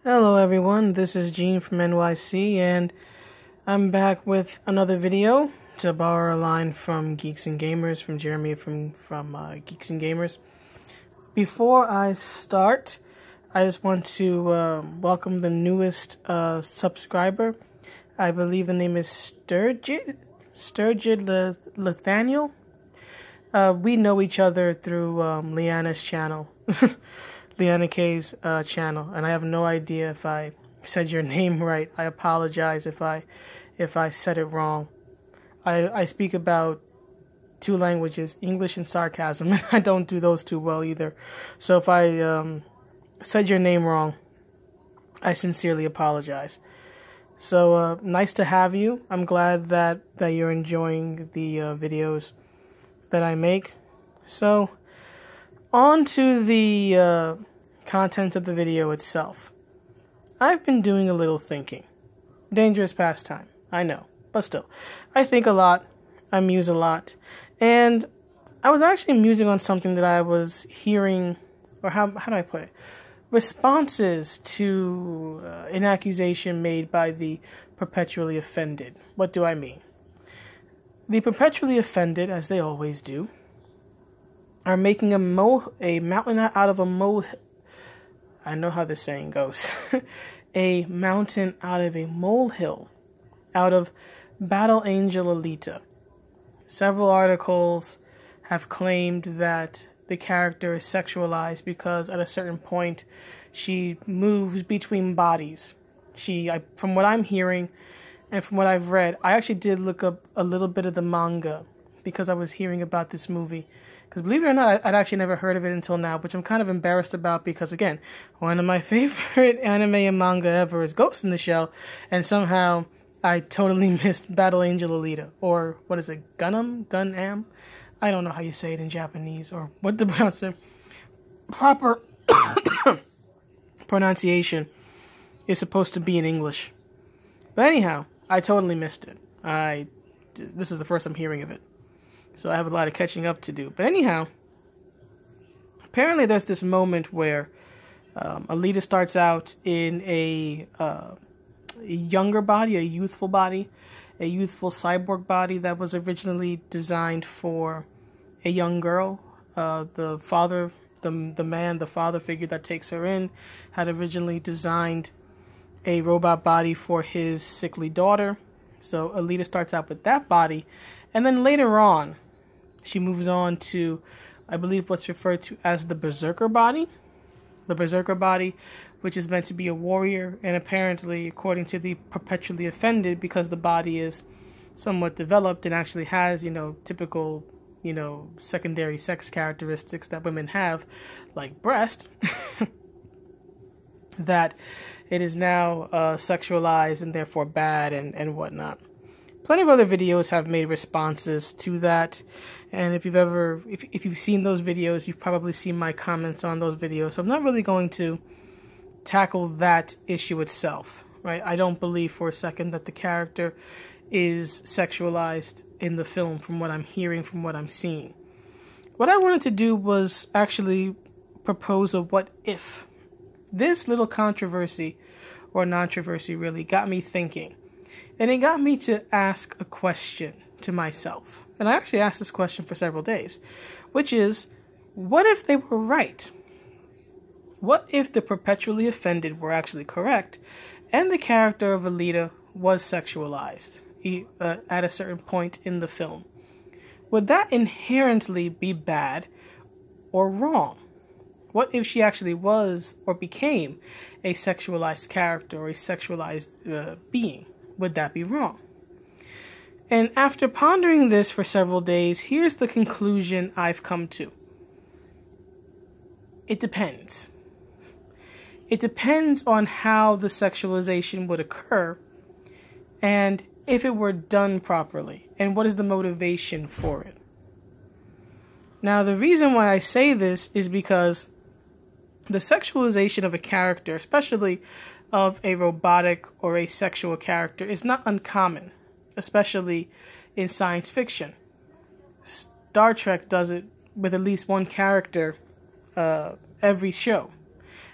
Hello everyone, this is Gene from NYC, and I'm back with another video to borrow a line from Geeks and Gamers, from Jeremy from Geeks and Gamers. Before I start, I just want to welcome the newest subscriber. I believe the name is Sturgid Nathaniel. We know each other through Leanna's channel. Leanna K's channel, and I have no idea if I said your name right. I apologize if I said it wrong. I speak about two languages, English and sarcasm, and I don't do those too well either. So if I said your name wrong, I sincerely apologize. So nice to have you. I'm glad that you're enjoying the videos that I make. So on to the content of the video itself. I've been doing a little thinking. Dangerous pastime, I know, but still. I think a lot, I muse a lot, and I was actually musing on something that I was hearing, or how do I put it? Responses to an accusation made by the perpetually offended. What do I mean? The perpetually offended, as they always do, are making a mountain out of a molehill. I know how this saying goes. A mountain out of a molehill. Out of Battle Angel Alita. Several articles have claimed that the character is sexualized because at a certain point she moves between bodies. From what I'm hearing and from what I've read, I actually did look up a little bit of the manga because I was hearing about this movie. Because believe it or not, I'd actually never heard of it until now, which I'm kind of embarrassed about because, again, one of my favorite anime and manga ever is Ghost in the Shell, and somehow I totally missed Battle Angel Alita. Or, what is it, Gunam? I don't know how you say it in Japanese, or what the proper pronunciation is supposed to be in English. But anyhow, I totally missed it. This is the first I'm hearing of it. So I have a lot of catching up to do. But anyhow, apparently there's this moment where Alita starts out in a younger body, a youthful cyborg body that was originally designed for a young girl. The father figure that takes her in, had originally designed a robot body for his sickly daughter. So Alita starts out with that body, and then later on, she moves on to, I believe, what's referred to as the Berserker body. The Berserker body, which is meant to be a warrior, and apparently, according to the perpetually offended, because the body is somewhat developed and actually has, typical, secondary sex characteristics that women have, like breast, that it is now sexualized and therefore bad and whatnot. Plenty of other videos have made responses to that, and if you've seen those videos, you've probably seen my comments on those videos. So I'm not really going to tackle that issue itself, right? I don't believe for a second that the character is sexualized in the film from what I'm hearing, from what I'm seeing. What I wanted to do was actually propose a what if. This little controversy, or non-controversy really, got me thinking. And it got me to ask a question to myself. And I actually asked this question for several days, which is, what if they were right? What if the perpetually offended were actually correct, and the character of Alita was sexualized at a certain point in the film? Would that inherently be bad or wrong? What if she actually was or became a sexualized character or a sexualized being? Would that be wrong? And after pondering this for several days, here's the conclusion I've come to. It depends. It depends on how the sexualization would occur and if it were done properly, and what is the motivation for it. Now, the reason why I say this is because the sexualization of a character, especially of a robotic or a sexual character, is not uncommon, especially in science fiction. Star Trek does it with at least one character every show.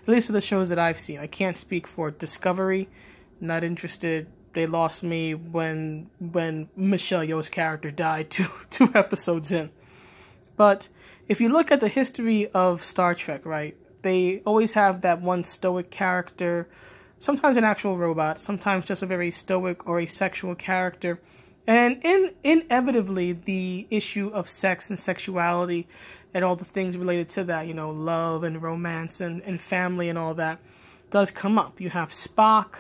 At least of the shows that I've seen. I can't speak for Discovery. Not interested. They lost me when Michelle Yeoh's character died two episodes in. But if you look at the history of Star Trek, right, they always have that one stoic character, sometimes an actual robot, sometimes just a very stoic or asexual character. And inevitably, the issue of sex and sexuality and all the things related to that, you know, love and romance and family and all that, does come up. You have Spock,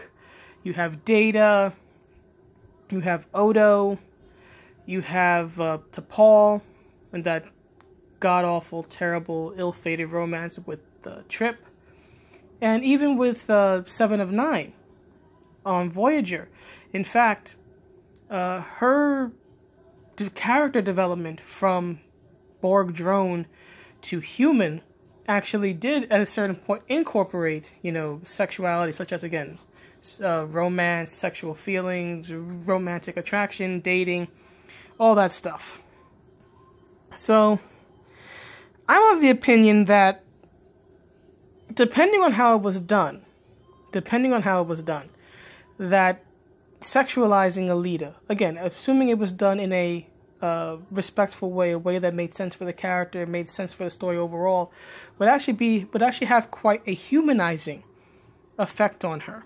you have Data, you have Odo, you have T'Pol, and that god-awful, terrible, ill-fated romance with Trip. And even with Seven of Nine on Voyager. In fact, her character development from Borg drone to human actually did at a certain point incorporate, you know, sexuality, such as, again, romance, sexual feelings, romantic attraction, dating, all that stuff. So I'm of the opinion that depending on how it was done, that sexualizing Alita, again, assuming it was done in a respectful way, a way that made sense for the character, made sense for the story overall, would actually have quite a humanizing effect on her.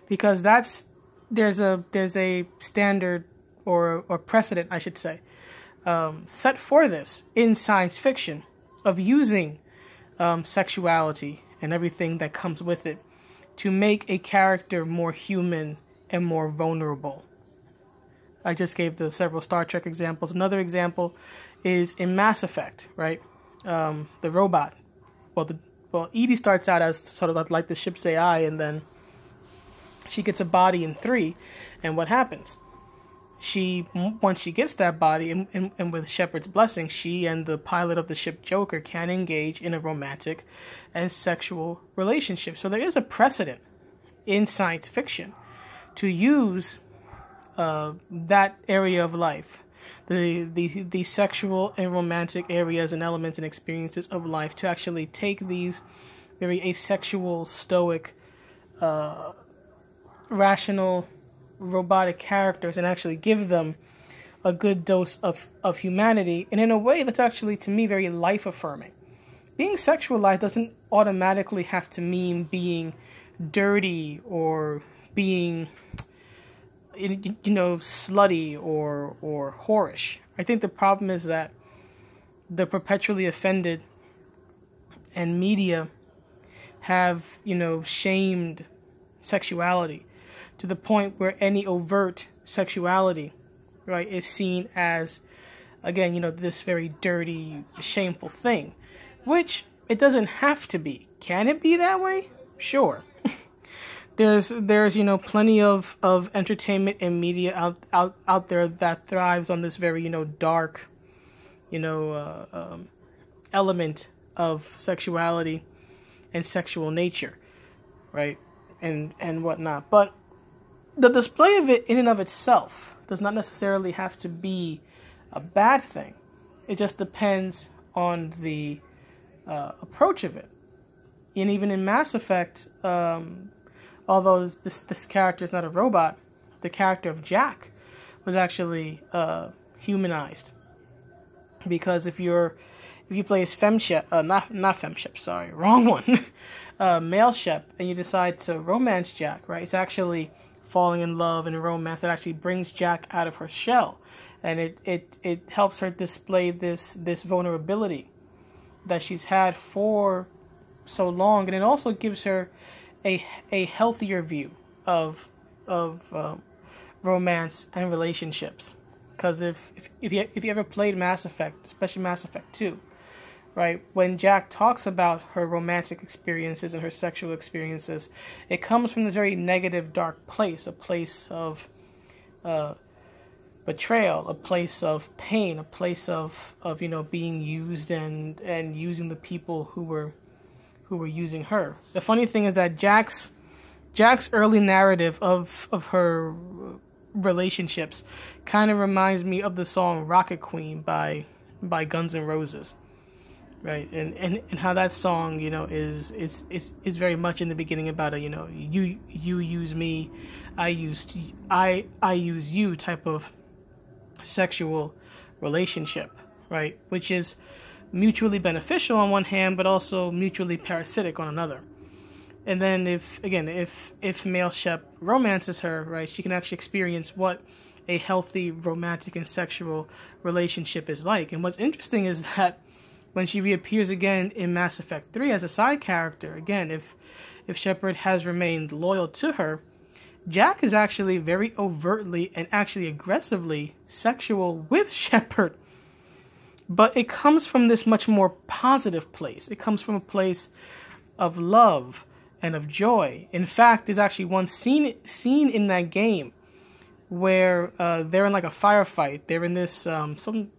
Because there's a standard or precedent, I should say, set for this in science fiction of using sexuality and everything that comes with it to make a character more human and more vulnerable. I just gave the several Star Trek examples. Another example is in Mass Effect, right? The robot. Well, Edie starts out as sort of like the ship's AI, and then she gets a body in 3, and what happens? Once she gets that body, and with Shepard's blessing, she and the pilot of the ship Joker can engage in a romantic and sexual relationship. So there is a precedent in science fiction to use that area of life, the sexual and romantic areas and elements and experiences of life, to actually take these very asexual, stoic, rational, robotic characters and actually give them a good dose of humanity, and in a way that's actually, to me, very life-affirming. Being sexualized doesn't automatically have to mean being dirty or being, you know, slutty or whorish. I think the problem is that the perpetually offended and media have, you know, shamed sexuality to the point where any overt sexuality, right, is seen as, again, you know, this very dirty, shameful thing, which it doesn't have to be. Can it be that way? Sure. There's you know, plenty of entertainment and media out there that thrives on this very, you know, dark, you know, element of sexuality and sexual nature, right, and whatnot. But the display of it in and of itself does not necessarily have to be a bad thing. It just depends on the approach of it. And even in Mass Effect, although this character is not a robot, the character of Jack was actually humanized. Because if you play as not Femshep, sorry, wrong one, male Shep, and you decide to romance Jack, right? It's actually falling in love and romance that actually brings Jack out of her shell, and it helps her display this vulnerability that she's had for so long, and it also gives her a healthier view of romance and relationships. Because if you ever played Mass Effect, especially Mass Effect 2, right, when Jack talks about her romantic experiences and her sexual experiences, it comes from this very negative, dark place, a place of betrayal, a place of pain, a place of you know, being used and using the people who were using her. The funny thing is that Jack's early narrative of her relationships kind of reminds me of the song Rocket Queen by Guns N' Roses. right? And how that song, you know, is very much in the beginning about a, you know, you use me, I use you type of sexual relationship, right? Which is mutually beneficial on one hand, but also mutually parasitic on another. And then if male Shep romances her, right, she can actually experience what a healthy romantic and sexual relationship is like. And what's interesting is that when she reappears again in Mass Effect 3 as a side character, again, if Shepard has remained loyal to her, Jack is actually very overtly and actually aggressively sexual with Shepard. But it comes from this much more positive place. It comes from a place of love and of joy. In fact, there's actually one scene in that game where they're in like a firefight. They're in this I'm trying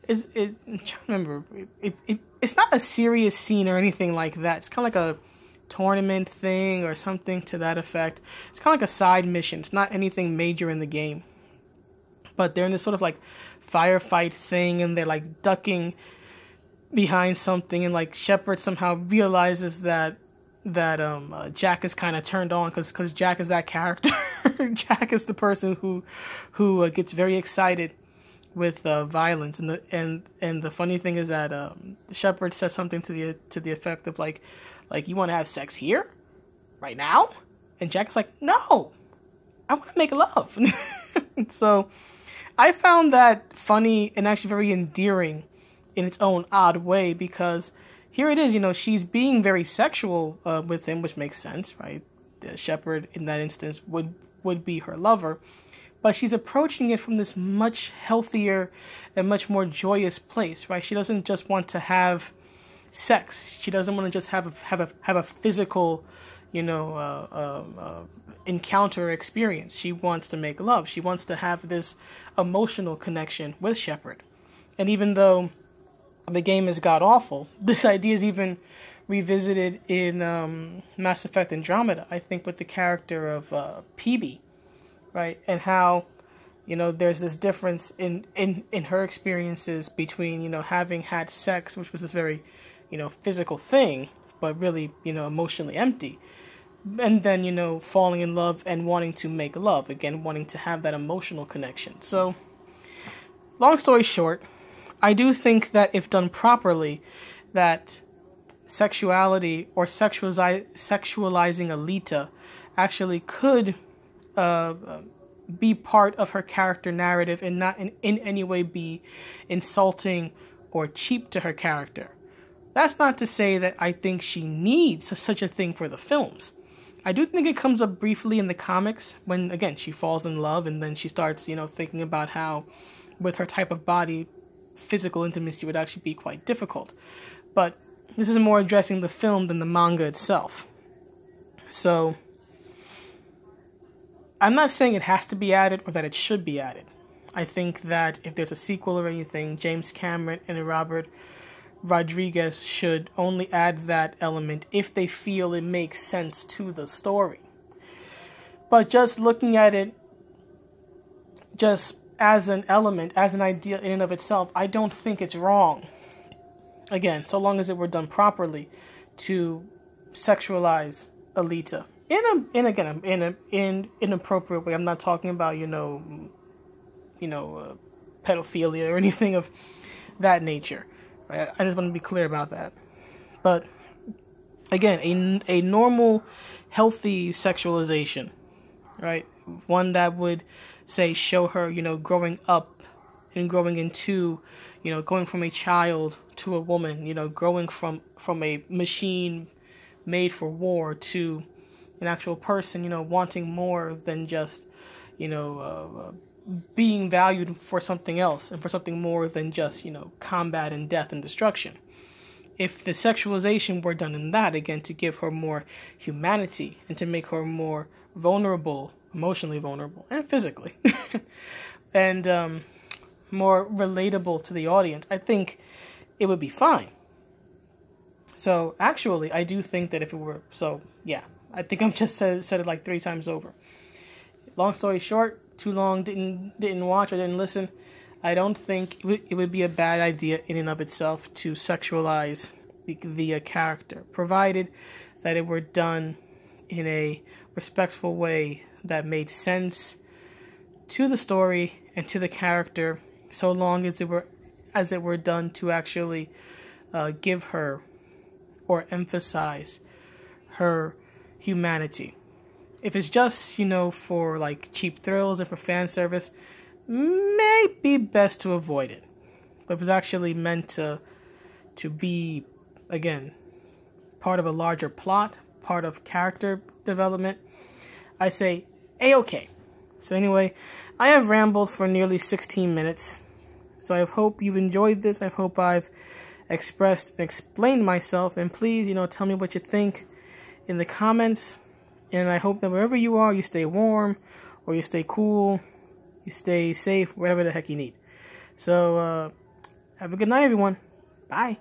to remember. It's not a serious scene or anything like that. It's kind of like a tournament thing or something to that effect. It's kind of like a side mission. It's not anything major in the game. But they're in this sort of like firefight thing, and they're like ducking behind something, and like Shepard somehow realizes that Jack is kind of turned on because Jack is that character. Jack is the person who gets very excited with violence, and the funny thing is that Shepard says something to the effect of like you want to have sex here right now, and Jack is like, no, I want to make love. So I found that funny and actually very endearing in its own odd way, because here it is, you know, she's being very sexual with him, which makes sense, right? Shepard in that instance would be her lover, but she's approaching it from this much healthier and much more joyous place, right? She doesn't just want to have sex. She doesn't want to just have a physical, you know, encounter experience. She wants to make love. She wants to have this emotional connection with Shepard. And even though the game is god-awful, this idea is even revisited in Mass Effect Andromeda, I think, with the character of Peebee, right? And how, you know, there's this difference in her experiences between, you know, having had sex, which was this very, you know, physical thing, but really, you know, emotionally empty. And then, you know, falling in love and wanting to make love. Again, wanting to have that emotional connection. So, long story short, I do think that if done properly, that sexuality or sexualizing Alita actually could be part of her character narrative and not in any way be insulting or cheap to her character. That's not to say that I think she needs such a thing for the films. I do think it comes up briefly in the comics when, again, she falls in love and then she starts, you know, thinking about how with her type of body, physical intimacy would actually be quite difficult. But this is more addressing the film than the manga itself. So, I'm not saying it has to be added or that it should be added. I think that if there's a sequel or anything, James Cameron and Robert Rodriguez should only add that element if they feel it makes sense to the story. But just looking at it just as an element, as an idea in and of itself, I don't think it's wrong. Again, so long as it were done properly to sexualize Alita in an inappropriate way. I'm not talking about pedophilia or anything of that nature. Right? I just want to be clear about that. But again, a normal, healthy sexualization, right? One that would say show her, you know, growing up and growing into, you know, going from a child to a woman, you know, growing from a machine made for war to an actual person, you know, wanting more than just, you know, being valued for something else and for something more than just, you know, combat and death and destruction. If the sexualization were done in that, again, to give her more humanity and to make her more vulnerable, emotionally vulnerable, and physically, and more relatable to the audience, I think it would be fine. So, actually, I do think that if it were, so, yeah, I think I've just said it like 3 times over. Long story short, too long, didn't watch or didn't listen. I don't think it would be a bad idea in and of itself to sexualize the character, provided that it were done in a respectful way that made sense to the story and to the character, so long as it were done to actually give her or emphasize her humanity. If it's just, for like cheap thrills and for fan service, may be best to avoid it. But if it's actually meant to be, again, part of a larger plot, part of character development, I say A-okay. So anyway, I have rambled for nearly 16 minutes. So I hope you've enjoyed this. I hope I've expressed and explained myself. And please, tell me what you think in the comments. And I hope that wherever you are, you stay warm, or you stay cool, you stay safe, whatever the heck you need. So, have a good night, everyone. Bye.